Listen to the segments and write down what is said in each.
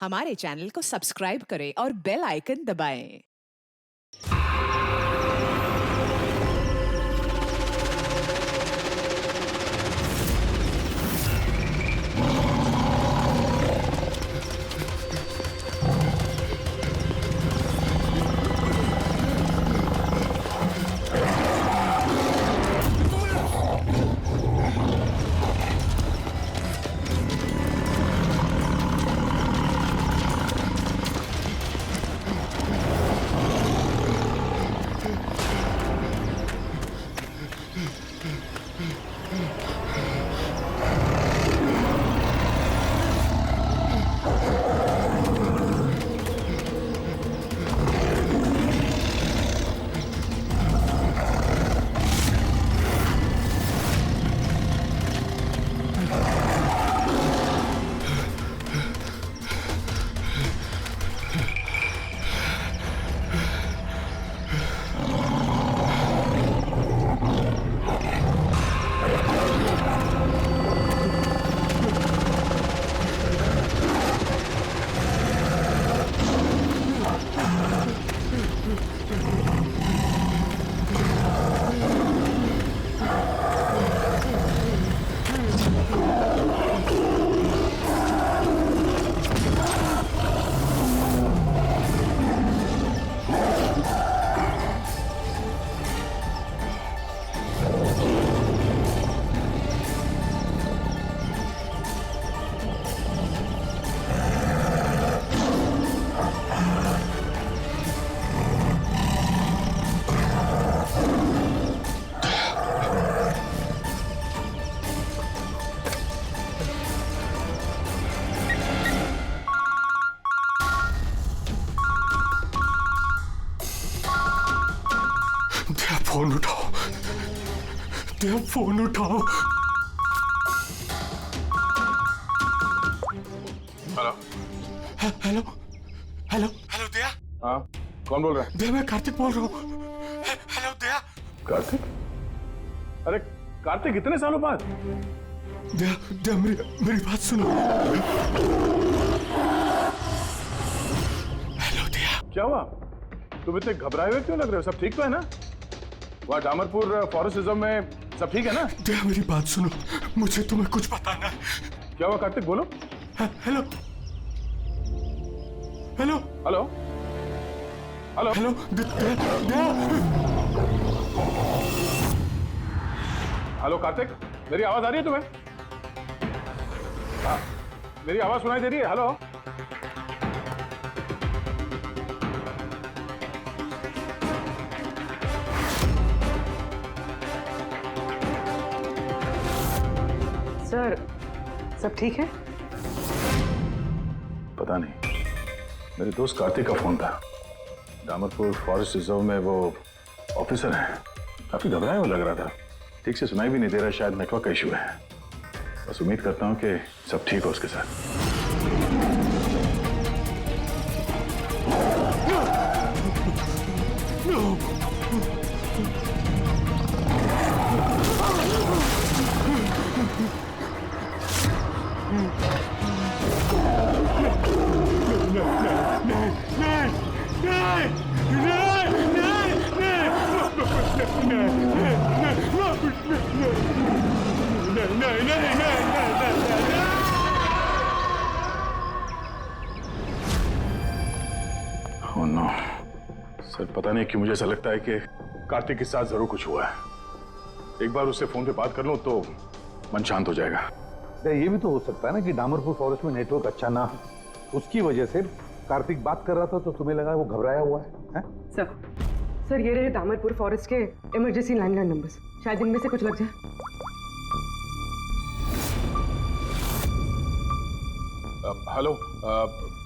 हमारे चैनल को सब्सक्राइब करें और बेल आइकन दबाएं। फोन उठाओ, देव फोन उठाओ। हेलो हेलो हेलो हेलो दया। हाँ, कौन बोल रहा है? दया, मैं कार्तिक बोल रहा हूँ। हेलो दया। कार्तिक? अरे कार्तिक, इतने सालों बाद? दया दया, मेरी बात सुनो। हेलो दया। क्या हुआ? तुम इतने घबराए हुए क्यों लग रहे हो? सब ठीक तो है ना? वहाँ डामरपुर फॉरेस्ट रिजर्व में सब ठीक है ना? दया, मेरी बात सुनो, मुझे तुम्हें कुछ बताना है। क्या हुआ कार्तिक, बोलो। Hello hello hello hello hello Daya. Hello Kartik, मेरी आवाज आ रही है तुम्हें? हाँ, मेरी आवाज सुनाई दे रही है? हेलो सर, सब ठीक है? पता नहीं, मेरे दोस्त कार्तिक का फोन था। डामरपुर फॉरेस्ट रिजर्व में वो ऑफिसर है, काफी घबराया हुआ लग रहा था। ठीक से सुनाई भी नहीं दे रहा, शायद नेटवर्क का इशू है। बस उम्मीद करता हूँ कि सब ठीक हो उसके साथ। Oh no. सर, पता नहीं क्यों मुझे ऐसा लगता है कि कार्तिक के साथ जरूर कुछ हुआ है। एक बार उससे फोन पे बात कर लो तो मन शांत हो जाएगा। ये भी तो हो सकता है ना कि डामरपुर फॉरेस्ट में नेटवर्क अच्छा ना हो, उसकी वजह से कार्तिक बात कर रहा था तो तुम्हें लगा वो घबराया हुआ है? सर ये रहे दामरपुर फॉरेस्ट के इमरजेंसी लैंडलाइन नंबर्स, शायद इनमें से कुछ लग जाए। हेलो,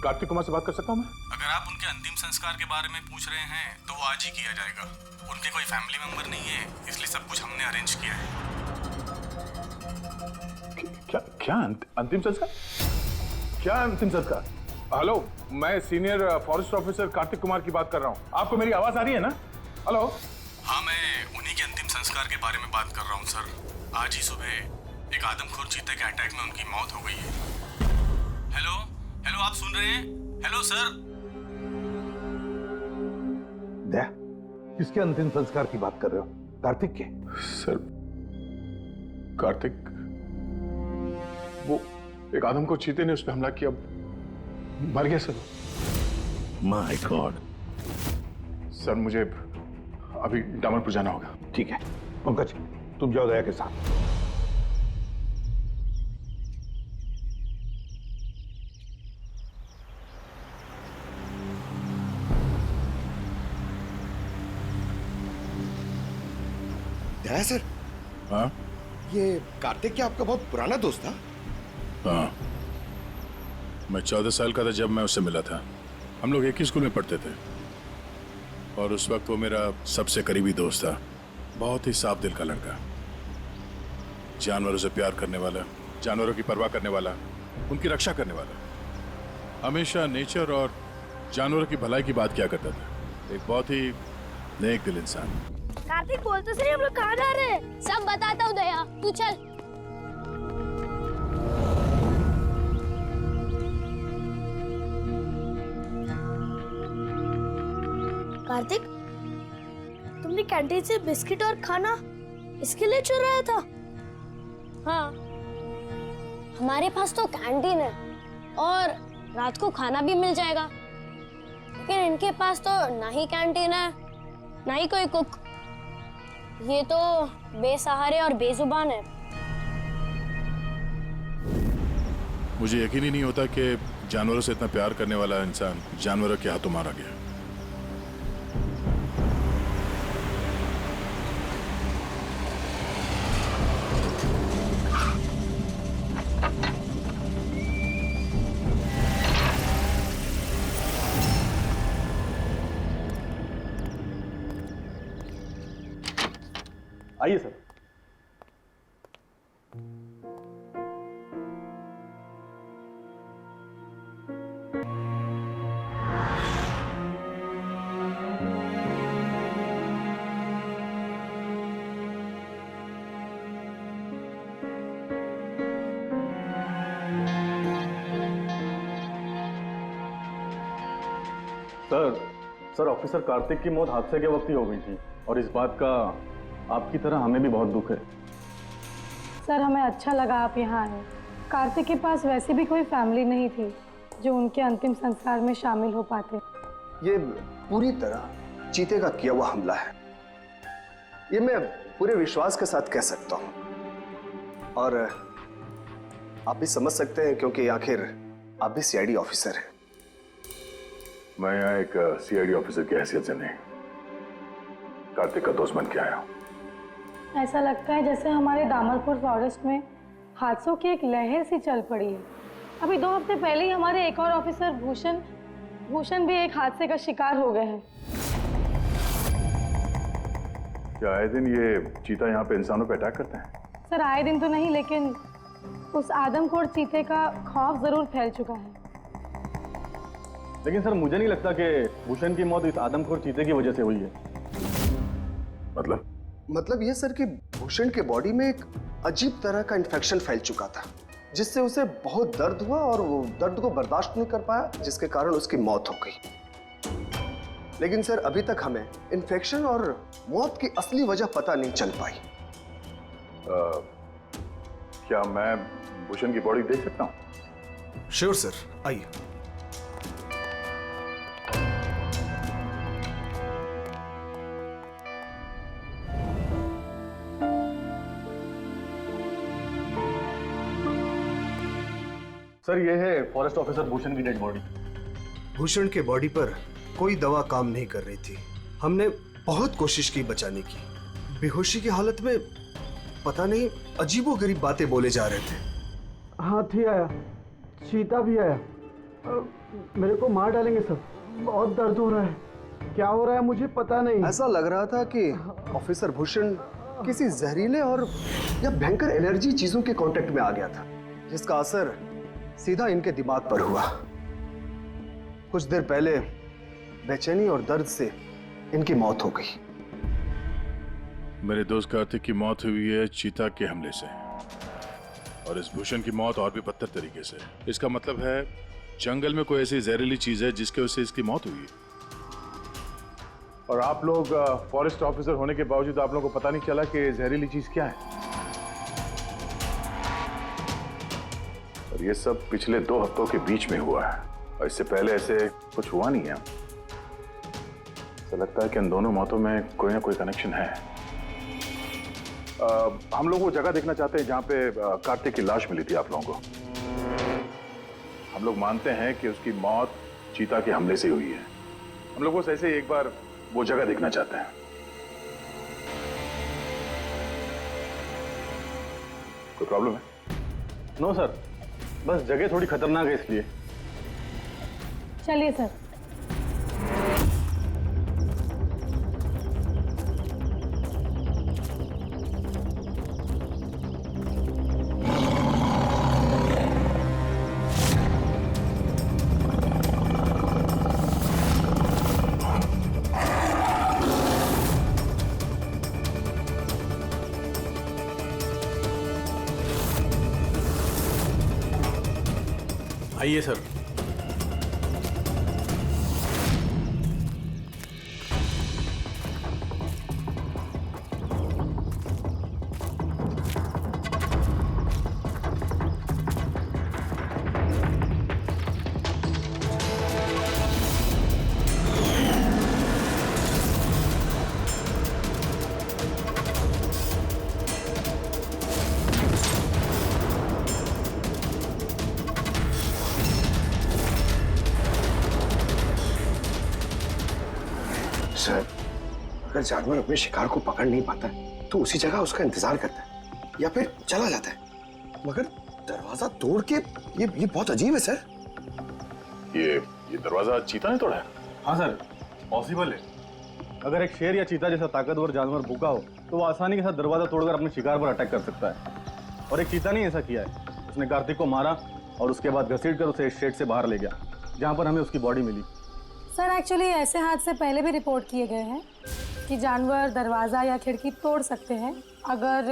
कार्तिक कुमार से बात कर सकता हूँ मैं? अगर आप उनके अंतिम संस्कार के बारे में पूछ रहे हैं तो वो आज ही किया जाएगा। उनके कोई फैमिली मेंबर नहीं है, इसलिए सब कुछ हमने अरेंज किया है। क्या अंतिम संस्कार? क्या अंतिम संस्कार? हेलो, मैं senior forest officer Kartik Kumar की बात कर रहा हूँ। आपको मेरी आवाज आ रही है ना? हेलो। हाँ, मैं उन्हीं के अंतिम संस्कार के बारे में बात कर रहा हूँ सर। आज ही सुबह एक आदमखोर चीते के अटैक में उनकी मौत हो गई है। हेलो हेलो, आप सुन रहे हैं? Hello sir. दया, किसके अंतिम संस्कार की बात कर रहे हो? कार्तिक के? सर, कार्तिक, वो एक आदम को चीते ने उस पर हमला किया, मर गया सर। My God. सर मुझे अभी डामरपुर जाना होगा। ठीक है पंकज, तुम जाओ दया के साथ। दया सर, हाँ ये कार्तिक क्या आपका बहुत पुराना दोस्त था? हाँ, मैं 14 साल का था जब मैं उससे मिला था। हम लोग एक ही स्कूल में पढ़ते थे और उस वक्त वो मेरा सबसे करीबी दोस्त था। बहुत ही साफ दिल का लड़का, जानवरों से प्यार करने वाला, जानवरों की परवाह करने वाला, उनकी रक्षा करने वाला। हमेशा नेचर और जानवरों की भलाई की बात किया करता था। एक बहुत ही नेक दिल इंसान। कार्तिक बोल तो सही, हम लोग कहाँ जा रहे हैं? सब बताता हूँ दया, तू चल। कार्तिक, तुमने कैंटीन से बिस्किट और खाना इसके लिए चुराया था? हाँ, हमारे पास तो कैंटीन है और रात को खाना भी मिल जाएगा, लेकिन इनके पास तो ना ही कैंटीन है ना ही कोई कुक। ये तो बेसहारे और बेजुबान है। मुझे यकीन ही नहीं होता कि जानवरों से इतना प्यार करने वाला इंसान जानवरों के हाथों मारा गया। आइए सर। सर ऑफिसर कार्तिक की मौत हादसे के वक्त ही हो गई थी और इस बात का आपकी तरह हमें भी बहुत दुख है। सर हमें अच्छा लगा आप यहाँ आए। कार्तिक के पास वैसे भी कोई फैमिली नहीं थी जो उनके अंतिम संस्कार में शामिल हो पाते। ये पूरी तरह चीते का किया हुआ हमला है, ये मैं पूरे विश्वास के साथ कह सकता हूँ। और आप भी समझ सकते हैं क्योंकि आखिर आप भी सीआईडी ऑफिसर हैं। मैं यहाँ एक सीआईडी ऑफिसर की हैसियत से नहीं, कार्तिक का दोस्त बन के आया हूँ। ऐसा लगता है जैसे हमारे दामरपुर फॉरेस्ट में हादसों की एक लहर सी चल पड़ी है। अभी 2 हफ्ते पहले ही हमारे एक और ऑफिसर भूषण भी एक हादसे का शिकार हो गए हैं। क्या आए दिन ये चीता यहाँ पे इंसानों पे अटैक करते हैं? सर आए दिन तो नहीं, लेकिन उस आदमखोर चीते का खौफ जरूर फैल चुका है। लेकिन सर मुझे नहीं लगता कि भूषण की मौत इस आदमखोर चीते की वजह से हुई है। मतलब ये सर कि भूषण के बॉडी में एक अजीब तरह का इन्फेक्शन फैल चुका था जिससे उसे बहुत दर्द हुआ और वो दर्द को बर्दाश्त नहीं कर पाया, जिसके कारण उसकी मौत हो गई। लेकिन सर अभी तक हमें इन्फेक्शन और मौत की असली वजह पता नहीं चल पाई। क्या मैं भूषण की बॉडी देख सकता हूँ? श्योर सर, आइए। सर ये है फॉरेस्ट ऑफिसर भूषण की डेड बॉडी। भूषण के बॉडी पर कोई दवा काम नहीं कर रही थी। हमने बहुत कोशिश की बचाने की। बेहोशी की हालत में पता नहीं अजीबोगरीब बातें बोले जा रहे थे। हाथी आया, चीता भी आया, मेरे को मार डालेंगे सब। बहुत दर्द हो रहा है, क्या हो रहा है मुझे पता नहीं। ऐसा लग रहा था कि ऑफिसर भूषण किसी जहरीले और या भयंकर एनर्जी चीजों के कांटेक्ट में आ गया था, जिसका असर सीधा इनके दिमाग पर हुआ। कुछ देर पहले बेचैनी और दर्द से इनकी मौत हो गई। मेरे दोस्त कार्तिक की मौत हुई है चीता के हमले से, और इस भूषण की मौत और भी बदतर तरीके से। इसका मतलब है जंगल में कोई ऐसी जहरीली चीज है जिसकी वजह से इसकी मौत हुई है। और आप लोग फॉरेस्ट ऑफिसर होने के बावजूद आप लोगों को पता नहीं चला कि जहरीली चीज क्या है? और ये सब पिछले 2 हफ्तों के बीच में हुआ है और इससे पहले ऐसे कुछ हुआ नहीं है। ऐसा लगता है कि इन दोनों मौतों में कोई ना कोई कनेक्शन है। हम लोग वो जगह देखना चाहते हैं जहां पे कार्तिक की लाश मिली थी आप लोगों को। हम लोग मानते हैं कि उसकी मौत चीता के हमले से हुई है। हम लोग बस ऐसे एक बार वो जगह देखना चाहते हैं। कोई प्रॉब्लम है? नो सर, बस जगह थोड़ी खतरनाक है इसलिए। चलिए सर। आइए सर। सर, अगर जानवर अपने शिकार को पकड़ नहीं पाता है तो उसी जगह उसका इंतजार करता है या फिर चला जाता है। मगर दरवाजा तोड़ के ये बहुत अजीब है सर। ये दरवाजा चीता ने तोड़ा है? हाँ सर, पॉसिबल है। अगर एक शेर या चीता जैसा ताकतवर जानवर भूखा हो तो वो आसानी के साथ दरवाजा तोड़कर अपने शिकार पर अटैक कर सकता है। और एक चीता ने ऐसा किया है। उसने कार्तिक को मारा और उसके बाद घसीट कर उसे शेड से बाहर ले गया, जहाँ पर हमें उसकी बॉडी मिली। सर एक्चुअली ऐसे हादसे पहले भी रिपोर्ट किए गए हैं कि जानवर दरवाज़ा या खिड़की तोड़ सकते हैं अगर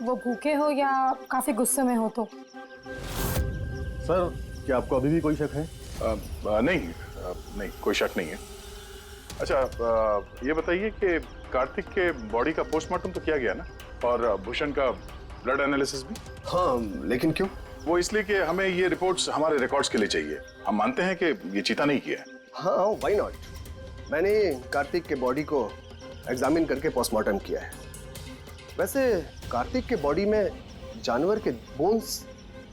वो भूखे हो या काफ़ी गुस्से में हो तो। सर, क्या आपको अभी भी कोई शक है? नहीं, कोई शक नहीं है। अच्छा, ये बताइए कि कार्तिक के बॉडी का पोस्टमार्टम तो किया गया ना, और भूषण का ब्लड एनालिसिस भी? हाँ, लेकिन क्यों? वो इसलिए कि हमें ये रिपोर्ट्स हमारे रिकॉर्ड्स के लिए चाहिए। हम मानते हैं कि ये चीता नहीं किया है। हाँ, व्हाई नॉट। मैंने कार्तिक के बॉडी को एग्जामिन करके पोस्टमार्टम किया है। वैसे कार्तिक के बॉडी में जानवर के बोन्स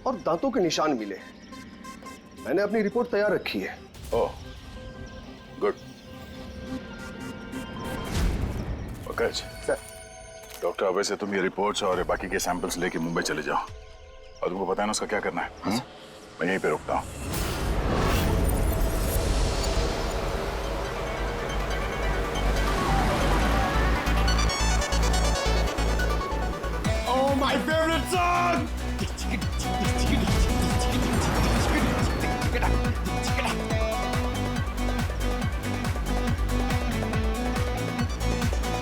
और दांतों के निशान मिले हैं। मैंने अपनी रिपोर्ट तैयार रखी है। ओह, गुड। Okay sir. डॉक्टर, अब वैसे तुम ये रिपोर्ट्स और बाकी के सैंपल्स लेके मुंबई चले जाओ और तुमको पता है ना उसका क्या करना है। मैं यहीं पे रुकता हूँ। My favorite song!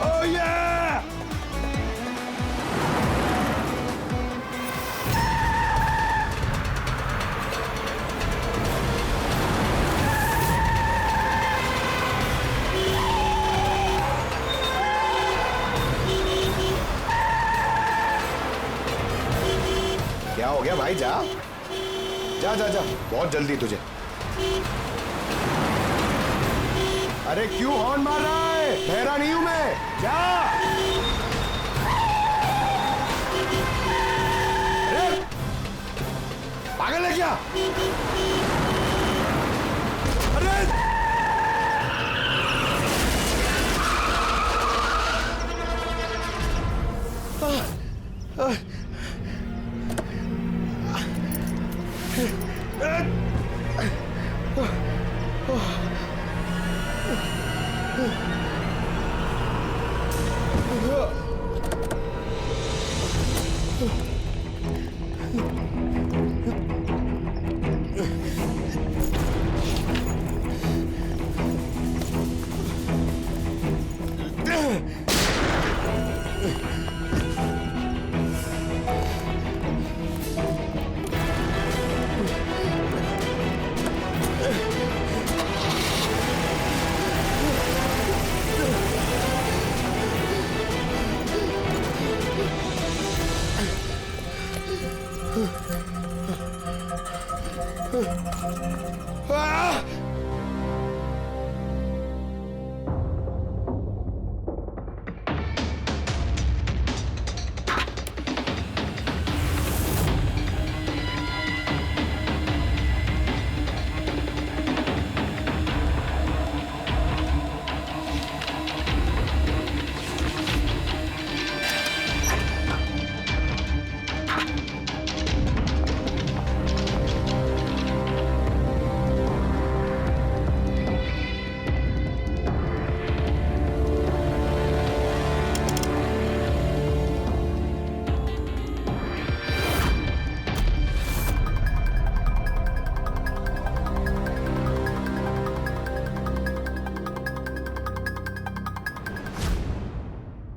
Oh yeah! क्या हो गया भाई? जा जा जा जा, बहुत जल्दी तुझे। अरे क्यों हॉर्न मार रहा है? बहरा नहीं हूं मैं। जा। अरे पागल है क्या? अरे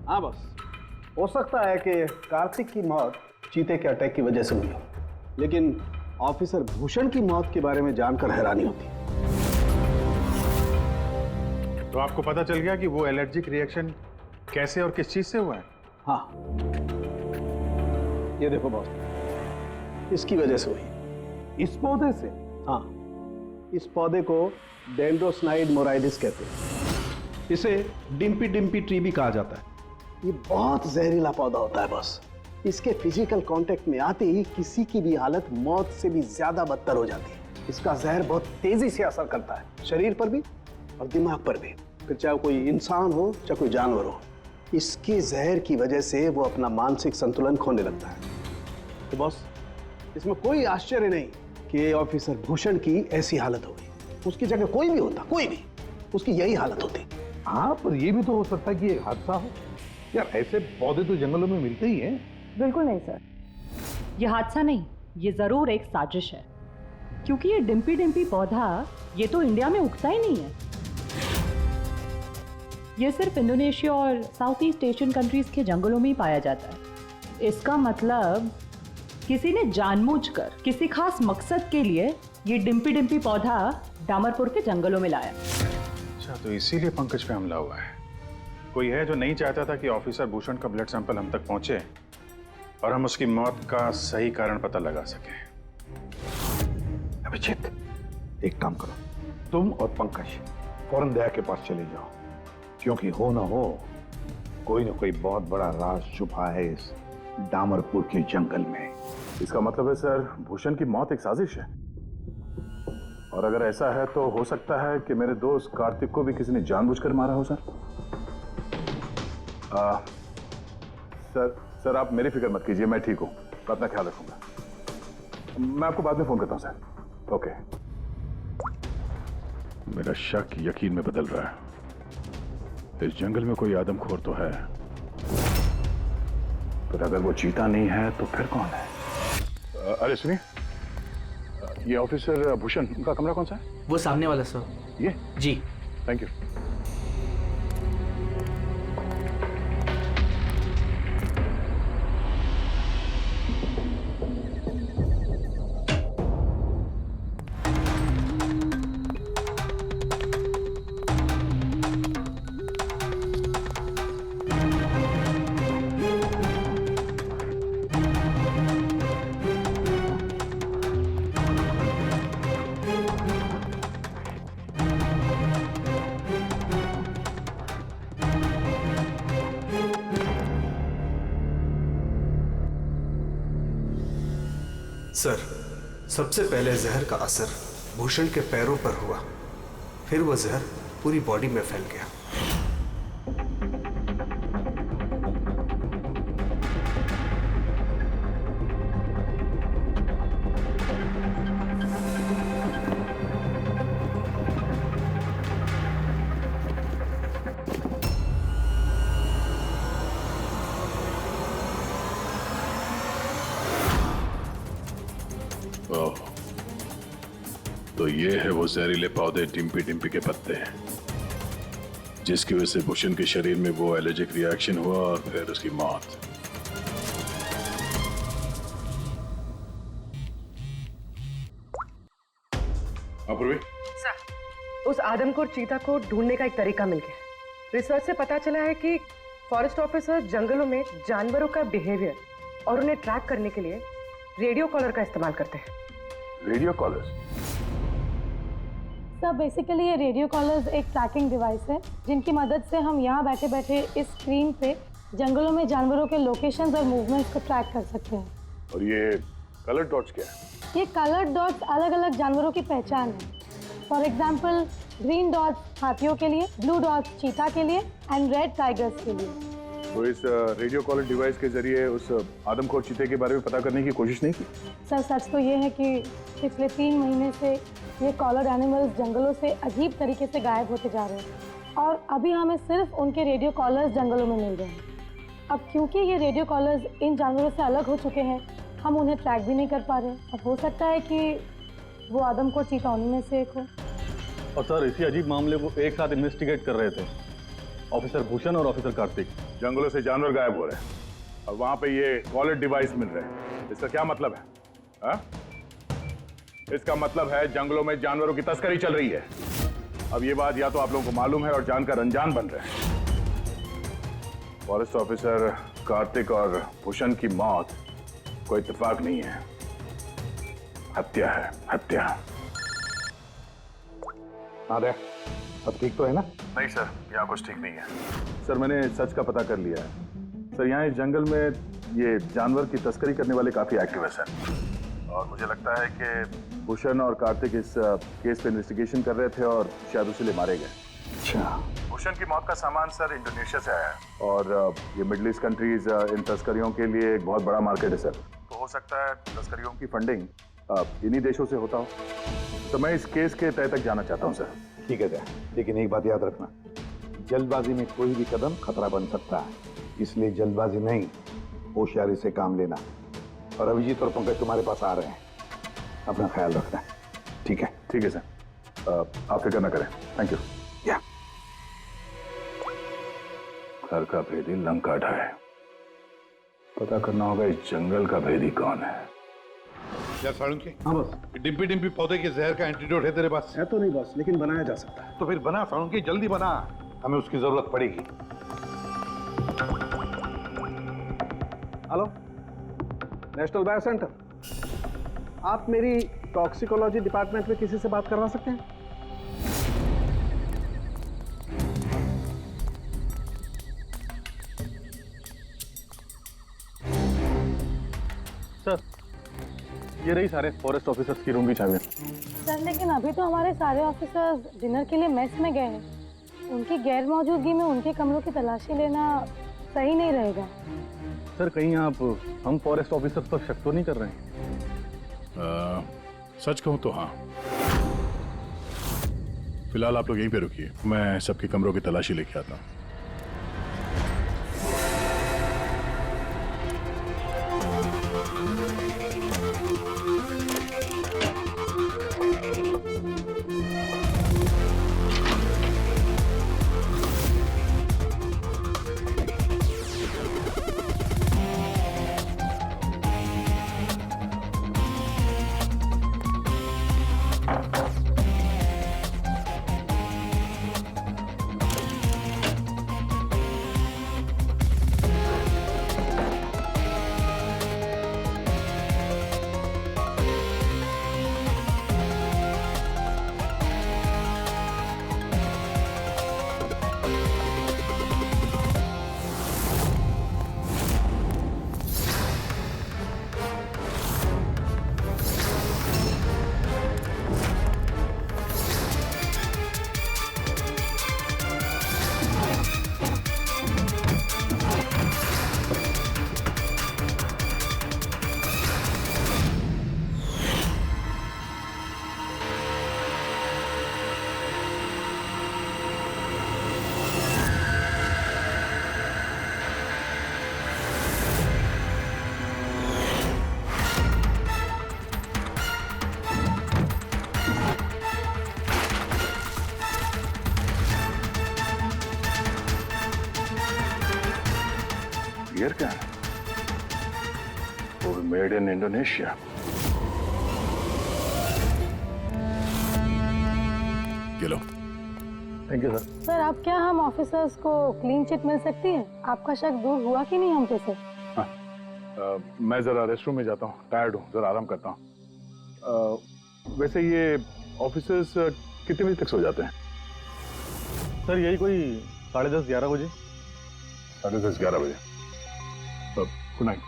हाँ बस, हो सकता है कि कार्तिक की मौत चीते के अटैक की वजह से हुई हो, लेकिन ऑफिसर भूषण की मौत के बारे में जानकर हैरानी होती है। तो आपको पता चल गया कि वो एलर्जिक रिएक्शन कैसे और किस चीज से हुआ है? हाँ, ये देखो बॉस, इसकी वजह से हुई। इस पौधे से? हाँ, इस पौधे को डेंड्रोस्नाइड मोराइडिस कहते हैं। इसे डिम्पी डिम्पी ट्री भी कहा जाता है। ये बहुत जहरीला पौधा होता है बॉस। इसके फिजिकल कांटेक्ट में आते ही किसी की भी हालत मौत से भी ज्यादा बदतर हो जाती है। इसका जहर बहुत तेजी से असर करता है, शरीर पर भी और दिमाग पर भी, फिर चाहे कोई इंसान हो चाहे कोई जानवर हो। इसके जहर की वजह से वो अपना मानसिक संतुलन खोने लगता है। तो बॉस, इसमें कोई आश्चर्य नहीं कि ऑफिसर भूषण की ऐसी हालत हो गई। उसकी जगह कोई भी होता, कोई भी, उसकी यही हालत होती। हाँ, पर ये भी तो हो सकता है कि एक हादसा हो। यार, ऐसे पौधे तो जंगलों में मिलते ही हैं। बिल्कुल नहीं सर, ये हादसा नहीं, ये जरूर एक साजिश है, क्योंकि ये डिम्पी डिम्पी पौधा ये तो इंडिया में उगता ही नहीं है। ये सिर्फ इंडोनेशिया और साउथ ईस्ट एशियन कंट्रीज के जंगलों में ही पाया जाता है। इसका मतलब किसी ने जानबूझकर किसी खास मकसद के लिए ये डिम्पी डिम्पी पौधा डामरपुर के जंगलों में लाया। अच्छा, तो इसीलिए पंकज पे हमला हुआ है। कोई है जो नहीं चाहता था कि ऑफिसर भूषण का ब्लड सैंपल हम तक पहुंचे और हम उसकी मौत का सही कारण पता लगा सके। अभिजीत, एक काम करो, तुम और पंकज फौरन दया के पास चले जाओ, क्योंकि हो ना हो कोई ना कोई बहुत बड़ा राज छुपा है इस डामरपुर के जंगल में। इसका मतलब है सर, भूषण की मौत एक साजिश है, और अगर ऐसा है तो हो सकता है कि मेरे दोस्त कार्तिक को भी किसी ने जानबूझकर मारा हो। सर आप मेरी फिक्र मत कीजिए, मैं ठीक हूं, मैं अपना ख्याल रखूंगा। मैं आपको बाद में फोन करता हूं सर। ओके। मेरा शक यकीन में बदल रहा है। इस जंगल में कोई आदमखोर तो है, पर अगर वो चीता नहीं है तो फिर कौन है? अरे सुनिए, ये ऑफिसर भूषण, उनका कमरा कौन सा है? वो सामने वाला सर। ये? जी। Thank you. सर, सबसे पहले जहर का असर भूषण के पैरों पर हुआ, फिर वो जहर पूरी बॉडी में फैल गया। तो ये है वो जहरीले पौधे डिम्पी डिम्पी के पत्ते, जिसकी वजह से भूषण के शरीर में वो एलर्जिक रिएक्शन हुआ और फिर उसकी मौत। अपूर्वी, सर, उस आदमखोर चीता को ढूंढने का एक तरीका मिल गया। रिसर्च से पता चला है कि फॉरेस्ट ऑफिसर जंगलों में जानवरों का बिहेवियर और उन्हें ट्रैक करने के लिए रेडियो कॉलर का इस्तेमाल करते हैं। Radio collar? सर बेसिकली ये रेडियो कॉलर्स एक ट्रैकिंग डिवाइस है जिनकी मदद से हम यहाँ बैठे बैठे इस स्क्रीन पे जंगलों में जानवरों के लोकेशंस और मूवमेंट्स को ट्रैक कर सकते हैं। और ये कलर डॉट्स क्या है? ये कलर्ड डॉट्स अलग अलग जानवरों की पहचान है। फॉर एग्जाम्पल ग्रीन डॉट्स हाथियों के लिए, ब्लू डॉट्स चीता के लिए एंड रेड टाइगर्स के लिए। तो इस रेडियो कॉलर डिवाइस के जरिए उस आदमखोर चीते के बारे में पता करने की कोशिश नहीं की? सर सच तो ये है कि पिछले 3 महीने से ये कॉलर्ड एनिमल्स जंगलों से अजीब तरीके से गायब होते जा रहे हैं और अभी हमें सिर्फ उनके रेडियो कॉलर्स जंगलों में मिल रहे हैं। अब क्योंकि ये रेडियो कॉलर्स इन जानवरों से अलग हो चुके हैं, हम उन्हें ट्रैक भी नहीं कर पा रहे। अब हो सकता है कि वो आदमखोर चीता उन्हीं में से एक हो। और सर इसी अजीब मामले को एक साथ इन्वेस्टिगेट कर रहे थे ऑफिसर भूषण और ऑफिसर कार्तिक। जंगलों से जानवर गायब हो रहे हैं और वहां पे ये कॉलर डिवाइस मिल रहे हैं। इसका क्या मतलब है? हा? इसका मतलब है जंगलों में जानवरों की तस्करी चल रही है। अब ये बात या तो आप लोगों को मालूम है और जानकर अनजान बन रहे हैं। फॉरेस्ट ऑफिसर कार्तिक और भूषण की मौत कोई इत्तेफाक नहीं है, हत्या है, हत्या। अरे अब ठीक तो है ना? नहीं सर, यहाँ कुछ ठीक नहीं है। सर मैंने सच का पता कर लिया है। सर यहाँ इस जंगल में ये जानवर की तस्करी करने वाले काफी एक्टिव है सर, और मुझे लगता है कि भूषण और कार्तिक इस केस पे इन्वेस्टिगेशन कर रहे थे और शायद उसीलिए मारे गए। अच्छा। भूषण की मौत का सामान सर इंडोनेशिया से आया है और ये मिडिल ईस्ट कंट्रीज इन तस्करियों के लिए एक बहुत बड़ा मार्केट है सर। तो हो सकता है तस्करियों की फंडिंग इन्हीं देशों से होता हो। तो मैं इस केस के तह तक जाना चाहता हूँ सर। ठीक है सर, लेकिन एक बात याद रखना, जल्दबाजी में कोई भी कदम खतरा बन सकता है, इसलिए जल्दबाजी नहीं, होशियारी से काम लेना। और अभिजीत और पंकज तुम्हारे पास आ रहे हैं, अपना ख्याल रखना। ठीक है? ठीक है सर, आप फिक्र ना करें। Thank you. या घर का भेदी लंका ढाए, पता करना होगा इस जंगल का भेदी कौन है। यार साळुंके, हाँ बस। डिम्पी डिम्पी पौधे के जहर का एंटीडोट है तेरे पास? है तो नहीं बस, लेकिन बनाया जा सकता है। तो फिर बना साळुंके, जल्दी बना, हमें उसकी जरूरत पड़ेगी। हेलो, नेशनल बायो सेंटर, आप मेरी टॉक्सिकोलॉजी डिपार्टमेंट में किसी से बात करवा सकते हैं? सर ये रही सारे फॉरेस्ट ऑफिसर्स की रूम की चाबियां। सर लेकिन अभी तो हमारे सारे ऑफिसर्स डिनर के लिए मेस में गए हैं। उनकी गैर मौजूदगी में उनके कमरों की तलाशी लेना सही नहीं रहेगा। सर कहीं आप हम फॉरेस्ट ऑफिसर्स पर शक तो नहीं कर रहे हैं? सच कहूं तो हाँ। फिलहाल आप लोग यहीं पे रुकिए, मैं सबके कमरों की तलाशी लेके आता हूँ। Here क्या है? वो मेड इन इंडोनेशिया। ये लो। Thank you sir. सर अब क्या हम ऑफिसर्स को क्लीन चिट मिल सकती है? आपका शक दूर हुआ कि नहीं हम पे से? मैं जरा रेस्टरूम में जाता हूँ, टायर्ड हूँ, जरा आराम करता हूँ। वैसे ये ऑफिसर्स कितने बजे तक सो जाते हैं? सर यही कोई 10:30-11 बजे। 10:30-11 बजे। तो गुड नाइट।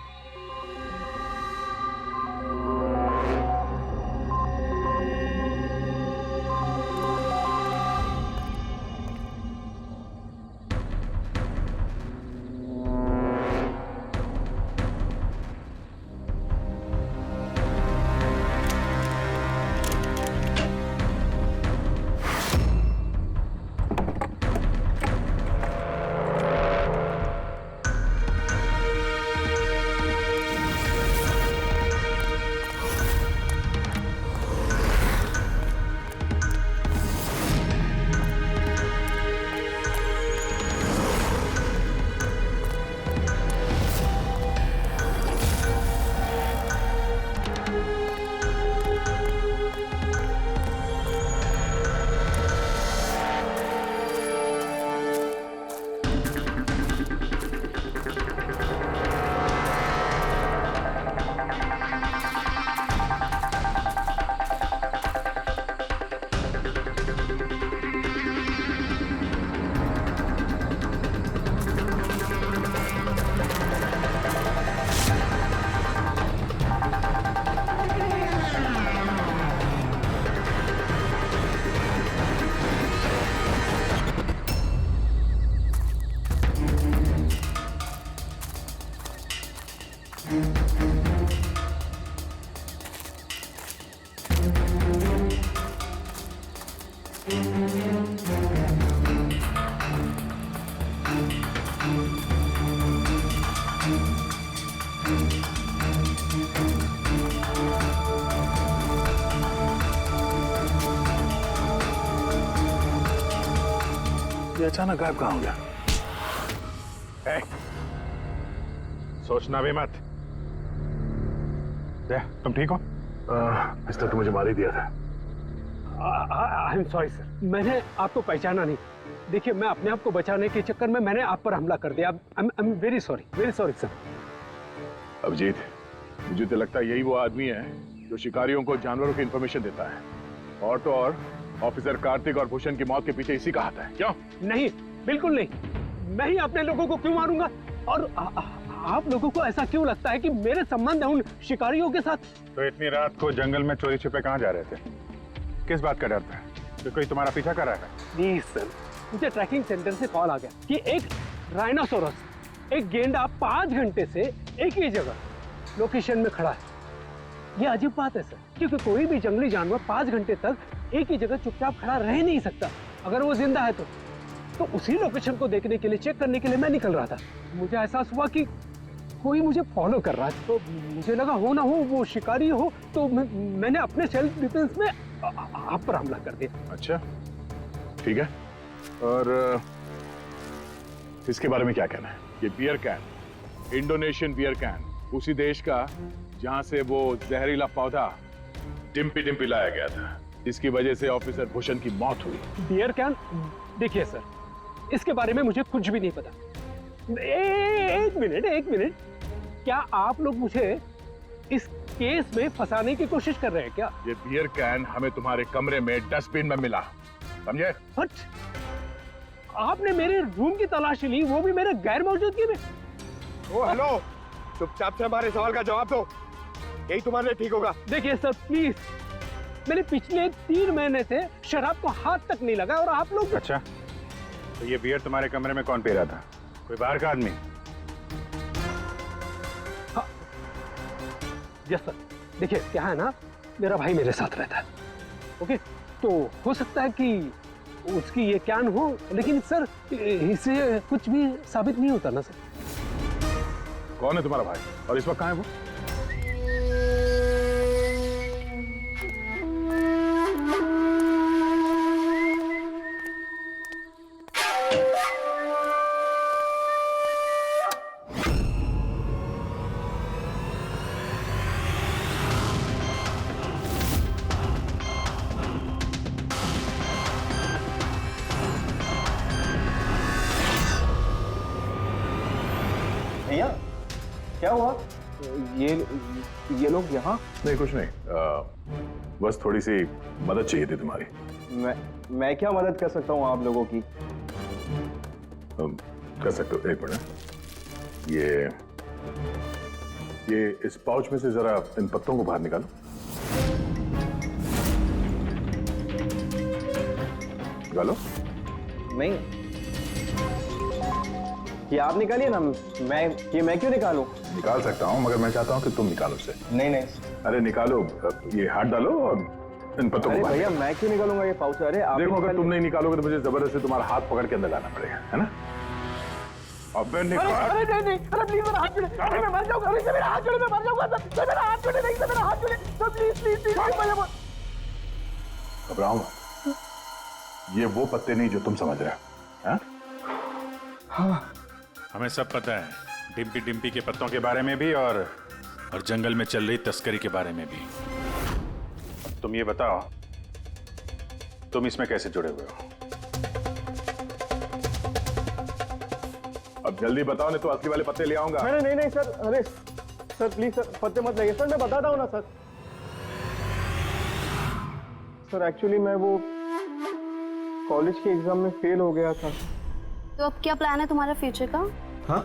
ये अचानक गायब कहाँ हो गया? सोचना भी मत। तुम ठीक हो? इस तरह तो मुझे मार ही दिया था। आई एम सॉरी सर, मैंने आपको पहचाना नहीं। देखिए, मैं अपने आप को बचाने के चक्कर में मैंने आप पर हमला कर दिया। I am very sorry sir. Abhijit, मुझे तो लगता है यही वो आदमी है जो शिकारियों को जानवरों की इंफॉर्मेशन देता है। और तो और ऑफिसर कार्तिक और भूषण की मौत के पीछे इसी का हाथ है। क्यों? नहीं, बिल्कुल नहीं। मैं ही अपने लोगों को क्यों मारूंगा? और आप लोगों को ऐसा क्यों लगता है कि मेरे संबंध है उन शिकारियों के साथ? तो इतनी रात को जंगल में चोरी छिपे कहाँ जा रहे थे? किस बात का डर था? तो कोई तुम्हारा पीछा कर रहा है? नहीं सर, मुझे ट्रैकिंग सेंटर से कॉल आ गया कि एक राइनोसोरस, एक गेंडा 5 घंटे से एक ही जगह लोकेशन में खड़ा है। ये अजीब बात है सर, क्योंकि कोई भी जंगली जानवर 5 घंटे तक एक ही जगह चुपचाप खड़ा रह नहीं सकता। अगर वो जिंदा है तो उसी लोकेशन को देखने के लिए, चेक करने के लिए मैं निकल रहा था। मुझे एहसास हुआ कि कोई मुझे फॉलो कर रहा है, तो मुझे लगा हो ना हो वो शिकारी हो, तो मैंने अपने सेल्फ डिफेंस में आप पर हमला कर दिया। अच्छा, ठीक है। और इसके बारे में क्या कहना है? ये beer can, Indonesian beer can, उसी देश का जहां से वो जहरीला पौधा डिम्पी डिम्पी लाया गया था, जिसकी वजह से ऑफिसर भूषण की मौत हुई। Beer can? देखिए सर, इसके बारे में मुझे कुछ भी नहीं पता। एक मिनट, क्या आप लोग मुझे इस केस में फंसाने की कोशिश कर रहे हैं क्या? ये बियर कैन हमें तुम्हारे कमरे में डस्टबिन में मिला, समझे? आपने मेरे रूम की तलाशी ली, वो भी मेरे गैर मौजूदगी में। ओ हेलो, चुपचाप से हमारे सवाल का जवाब दो, यही तुम्हारे लिए ठीक होगा। देखिए सर प्लीज, मैंने पिछले 3 महीने से शराब को हाथ तक नहीं लगा और आप लोग। अच्छा, तो ये बियर तुम्हारे कमरे में कौन पी रहा था? कोई बाहर का आदमी? हाँ, यस सर। देखिए क्या है ना, मेरा भाई मेरे साथ रहता है, ओके? तो हो सकता है कि उसकी ये कैन हो, लेकिन सर इससे कुछ भी साबित नहीं होता ना सर। कौन है तुम्हारा भाई और इस वक्त कहाँ है वो? भैया क्या हुआ? ये लोग यहाँ? नहीं, कुछ नहीं। बस थोड़ी सी मदद चाहिए थी तुम्हारी। मैं क्या मदद कर सकता हूँ आप लोगों की? कर सकते हो, एक मिनट। ये इस पाउच में से जरा इन पत्तों को बाहर निकालो। निकालो। नहीं, ये आप निकालिए ना। मैं क्यों निकालूं? निकाल सकता हूँ, मगर मैं चाहता हूँ कि तुम निकालो उसे। नहीं। अरे निकालो, ये हाथ डालो और इन पत्तों को बाहर भैया मैं क्यों निकालूंगा ये पाउच? अरे आप देखो, अगर तुम नहीं निकालोगे तो मुझे जबरदस्ती तुम्हारा हाथ पकड़ के अंदर लाना पड़ेगा, है ना? अबे निकाल। अरे नहीं, अरे प्लीज मेरा हाथ छोड़े, अरे मैं मर जाऊंगा, अरे मेरा हाथ छोड़े, मैं मर जाऊंगा सर, मेरा हाथ छोड़े, नहीं सर, मेरा हाथ छोड़े सर, प्लीज भैया। घबराओ मत, ये वो पत्ते नहीं जो तुम समझ रहे हो। हाँ, हमें सब पता है, डिम्पी डिम्पी के पत्तों के बारे में भी और जंगल में चल रही तस्करी के बारे में भी। तुम ये बताओ, तुम इसमें कैसे जुड़े हुए हो? अब जल्दी बताओ, नहीं तो असली वाले पत्ते ले आऊंगा। नहीं सर, अरे सर प्लीज सर, पत्ते मत लगे सर, मैं बताता हूँ ना सर। सर एक्चुअली मैं वो कॉलेज के एग्जाम में फेल हो गया था। तो अब क्या प्लान है तुम्हारा फ्यूचर का? हाँ,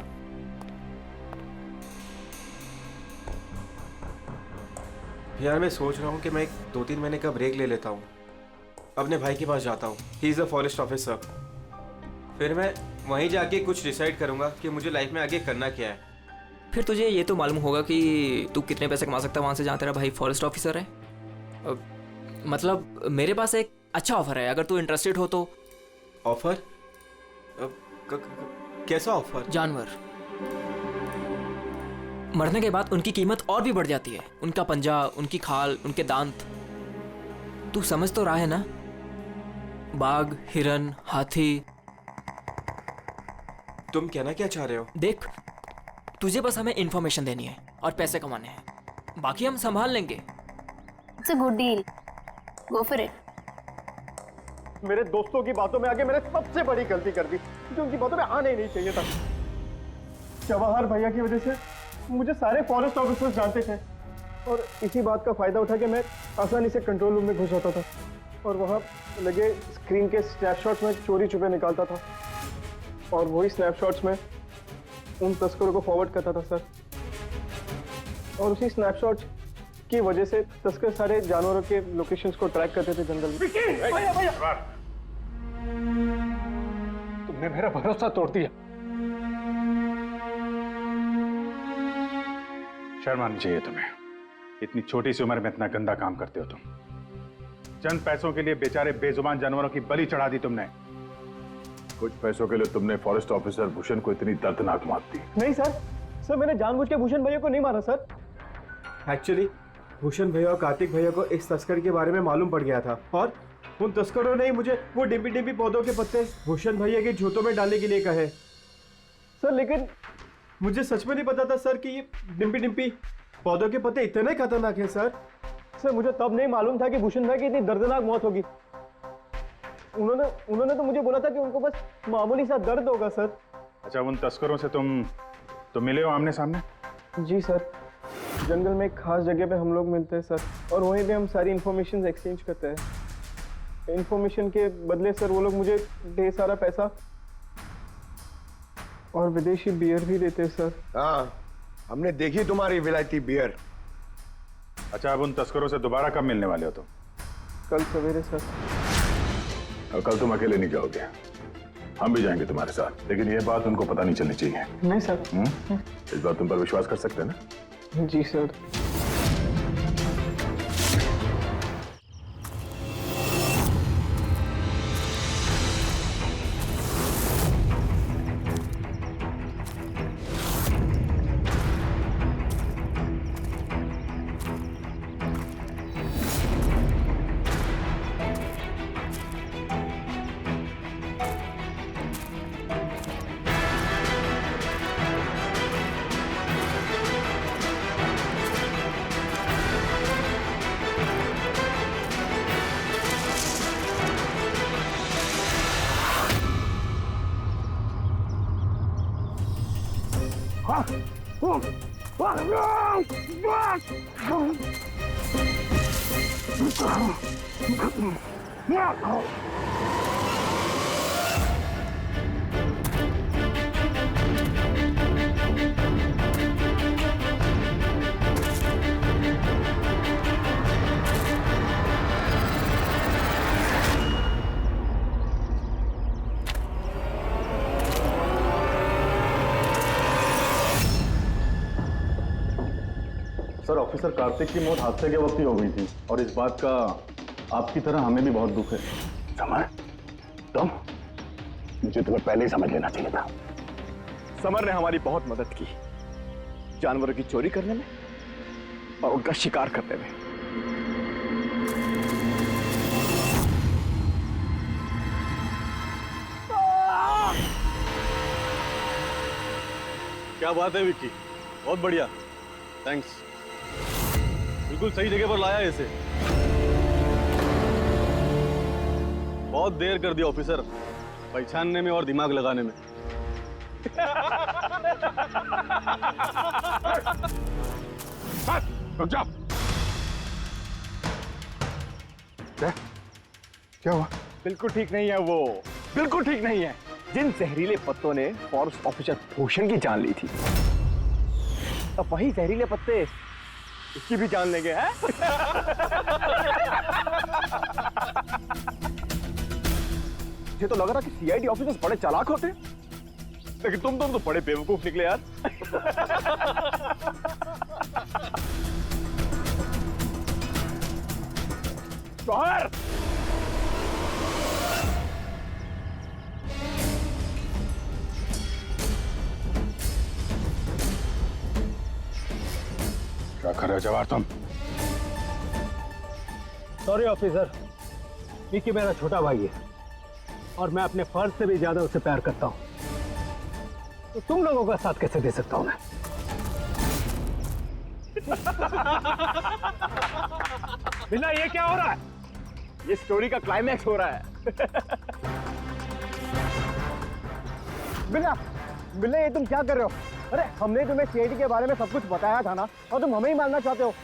यार मैं सोच रहा हूँ कि मैं 2-3 महीने का ब्रेक ले लेता हूँ, अपने भाई के पास जाता हूँ। He is a forest officer. फिर मैं वहीं जाके कुछ डिसाइड करूँगा कि मुझे लाइफ में आगे करना क्या है। फिर तुझे ये तो मालूम होगा कि तू कितने पैसे कमा सकता है वहाँ से जहाँ तेरा भाई फॉरेस्ट ऑफिसर है। मतलब मेरे पास एक अच्छा ऑफर है, अगर तू इंटरेस्टेड हो तो। ऑफर? कैसा ऑफर? जानवर मरने के बाद उनकी कीमत और भी बढ़ जाती है। उनका पंजा, उनकी खाल, उनके दांत। तू समझ तो रहा है ना? बाघ, हिरन, हाथी। तुम कहना क्या चाह रहे हो? देख, तुझे बस हमें इंफॉर्मेशन देनी है और पैसे कमाने हैं, बाकी हम संभाल लेंगे। It's a good deal, go for it. मेरे दोस्तों की बातों में आगे मैंने सबसे बड़ी गलती कर दी, जो उनकी बातों में आने ही नहीं चाहिए था। जवाहर भैया की वजह से मुझे सारे फॉरेस्ट ऑफिसर्स जानते थे और इसी बात का फायदा उठा के मैं आसानी से कंट्रोल रूम में घुस जाता था और वहाँ लगे स्क्रीन के स्नैपशॉट्स में चोरी छुपे निकालता था और वही स्नैपशॉट्स में उन तस्करों को फॉरवर्ड करता था सर। और उसी स्नैपशॉट्स की वजह से तस्कर सारे जानवरों के लोकेशंस को ट्रैक करते थे जंगल में। भैया तुमने मेरा भरोसा तोड़ दिया। शर्म आनी चाहिए तुम्हें, इतनी छोटी सी उम्र में इतना गंदा काम करते हो तुम। चंद पैसों के लिए बेचारे बेजुबान जानवरों की बलि चढ़ा दी तुमने। कुछ पैसों के लिए तुमने फॉरेस्ट ऑफिसर भूषण को इतनी दर्दनाक मौत दी। नहीं सर, मैंने जानबूझ के भूषण भैया को नहीं मारा सर। एक्चुअली भूषण भैया और कार्तिक भैया को इस तस्कर के बारे में मालूम पड़ गया था और उन तस्करों ने मुझे वो डिम्पी डिम्पी पौधों के पत्ते भूषण भैया के जूतों में डालने के लिए कहे सर। लेकिन मुझे सच में नहीं पता था सर कि ये डिम्पी डिम्पी पौधों के पत्ते इतने खतरनाक हैं सर। मुझे तब नहीं मालूम था कि भूषण भाई की इतनी दर्दनाक मौत होगी। उन्होंने तो मुझे बोला था कि उनको बस मामूली सा दर्द होगा सर। अच्छा, उन तस्करों से तुम मिले हो आमने सामने? जी सर, जंगल में एक खास जगह पे हम लोग मिलते हैं सर और वहीं पे हम सारी इंफॉर्मेशन एक्सचेंज करते हैं। इंफॉर्मेशन के बदले सर वो लोग मुझे ढेर सारा पैसा और विदेशी बियर भी देते हैं सर। हाँ, हमने देखी तुम्हारी विलायती बियर। अच्छा, अब उन तस्करों से दोबारा कब मिलने वाले हो तुम? कल सवेरे सर। और कल तुम अकेले नहीं जाओगे, हम भी जाएंगे तुम्हारे साथ, लेकिन ये बात उनको पता नहीं चलनी चाहिए। नहीं सर। इस बात तुम पर विश्वास कर सकते हैं ना? जी सर। सर, ऑफिसर कार्तिक की मौत हादसे के वक्त ही हो गई थी और इस बात का आपकी तरह हमें भी बहुत दुख है। समर, तुम, मुझे तुम्हें पहले ही समझ लेना चाहिए था। समर ने हमारी बहुत मदद की, जानवरों की चोरी करने में और उनका शिकार करने में। क्या बात है विक्की, बहुत बढ़िया, थैंक्स। बिल्कुल सही जगह पर लाया इसे। बहुत देर कर दिया ऑफिसर, पहचानने में और दिमाग लगाने में। रुक जाओ। क्या हुआ? बिल्कुल ठीक नहीं है वो, बिल्कुल ठीक नहीं है। जिन जहरीले पत्तों ने फॉरेस्ट ऑफिसर भूषण की जान ली थी, अब वही जहरीले पत्ते इसकी भी जान लेंगे, हैं? मुझे तो लग रहा कि सीआईडी ऑफिसर्स बड़े चालाक होते, लेकिन तुम तो बड़े बेवकूफ निकले यार। शौहर, क्या कर रहे हो जवाहर तुम? सॉरी ऑफिसर, विक्की मेरा छोटा भाई है और मैं अपने फर्ज से भी ज्यादा उसे प्यार करता हूं, तो तुम लोगों का साथ कैसे दे सकता हूं मैं? बिना ये क्या हो रहा है? ये स्टोरी का क्लाइमैक्स हो रहा है। बिना बिना ये तुम क्या कर रहे हो? अरे हमने तुम्हें सीआईडी के बारे में सब कुछ बताया था ना, और तुम हमें ही मारना चाहते हो।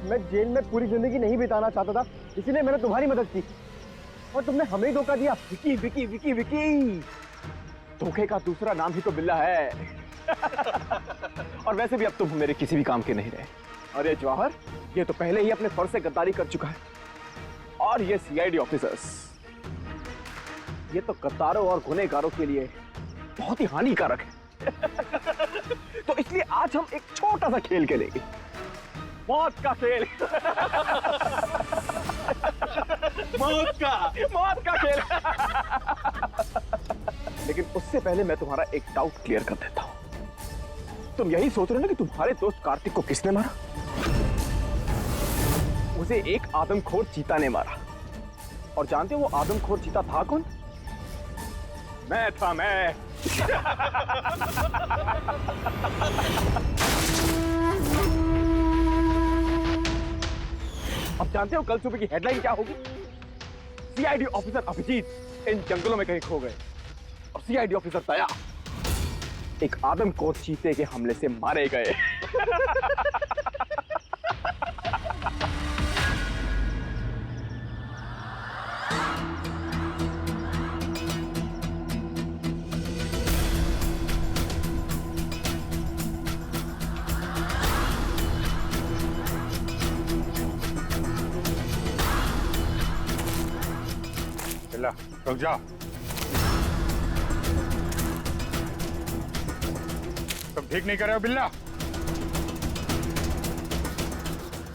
मैं जेल में पूरी जिंदगी नहीं बिताना चाहता था, इसीलिए मैंने तुम्हारी मदद की, और तुमने हमें ही धोखा दिया। विकी विकी विकी विकी, धोखे का दूसरा नाम ही तो बिल्ला है। और वैसे भी अब तुम मेरे किसी भी काम के नहीं रहे। अरे जवाहर, ये तो पहले ही अपने फर्ज से गद्दारी कर चुका है, और ये सीआईडी ऑफिसर्स, ये तो गद्दारों और गुनहगारों के लिए बहुत ही हानिकारक है। तो इसलिए आज हम एक छोटा सा खेल खेलेंगे, मौत का खेल। मौत का खेल। लेकिन उससे पहले मैं तुम्हारा एक डाउट क्लियर कर देता हूं। तुम यही सोच रहे हो ना कि तुम्हारे दोस्त कार्तिक को किसने मारा? उसे एक आदमखोर चीता ने मारा, और जानते हो वो आदमखोर चीता था कौन? मैं था, मैं। अब जानते हो कल सुबह की हेडलाइन क्या होगी? सीआईडी ऑफिसर अभिजीत इन जंगलों में कहीं खो गए, और सीआईडी ऑफिसर दया एक आदमखोर चीते के हमले से मारे गए। रुक जाओ। तुम ठीक नहीं कर रहे हो बिल्ला।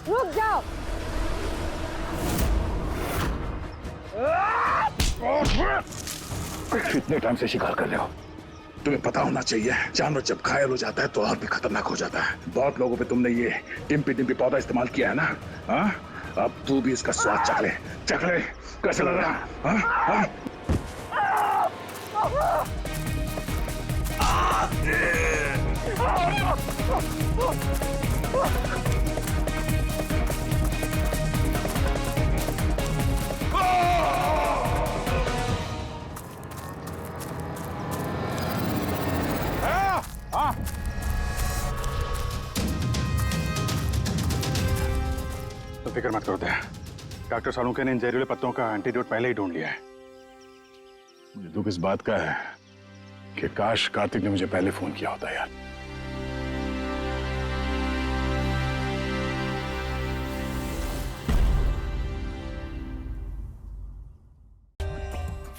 रुक जाओ। कितने टाइम से शिकार कर रहे हो? तुम्हें पता होना चाहिए, जानवर जब घायल हो जाता है तो और भी खतरनाक हो जाता है। बहुत लोगों पे तुमने ये डिम्पी डिम्पी पौधा इस्तेमाल किया है ना? हाँ, अब तू भी इसका स्वाद चख ले। चख ले, कैसे लग रहा? हाँ? हाँ? तो फिक्र मत करो दया, डॉक्टर सालुंके ने इन जहरीले पत्तों का एंटीडोट पहले ही ढूंढ लिया है। मुझे दुख इस बात का है कि काश कार्तिक ने मुझे पहले फोन किया होता यार।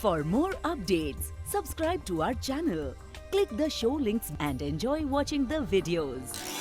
For more updates, subscribe to our channel, click the show links and enjoy watching the videos.